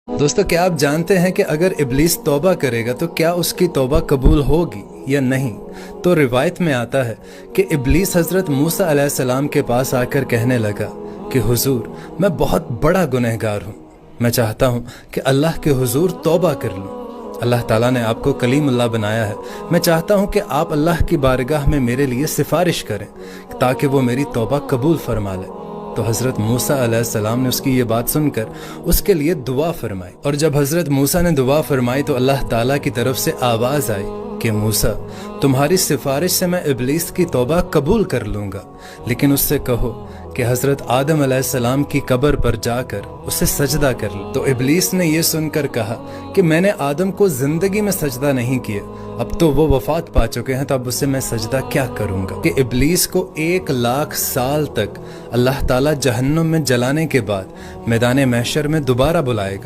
दोस्तों, क्या आप जानते हैं कि अगर इब्लीस तौबा करेगा तो क्या उसकी तौबा कबूल होगी या नहीं? तो रिवायत में आता है कि इब्लीस हज़रत मूसा अलैहिस्सलाम के पास आकर कहने लगा कि हुजूर, मैं बहुत बड़ा गुनहगार हूँ। मैं चाहता हूँ कि अल्लाह के हुजूर तौबा कर लूँ। अल्लाह ताला ने आपको कलीमुल्लाह बनाया है। मैं चाहता हूँ कि आप अल्लाह की बारगाह में मेरे लिए सिफारिश करें ताकि वो मेरी तौबा कबूल फरमा ले। तो हज़रत मूसा अलैहिस्सलाम ने उसकी ये बात सुनकर उसके लिए दुआ फरमाई। और जब हज़रत मूसा ने दुआ फरमाई तो अल्लाह ताला की तरफ से आवाज़ आई कि मूसा, तुम्हारी सिफारिश से मैं इब्लीस की तौबा कबूल कर लूँगा, लेकिन उससे कहो कि हज़रत आदम अलैहिस्सलाम की कब्र पर जाकर उसे सजदा कर ले। तो इब्लीस ने यह सुनकर कहा कि मैंने आदम को ज़िंदगी में सजदा नहीं किया, अब तो वो वफात पा चुके हैं, तो अब उससे मैं सजदा क्या करूँगा। कि इब्लीस को 1,00,000 साल तक अल्लाह ताला जहन्नुम में जलाने के बाद मैदान महशर में दोबारा बुलाएगा।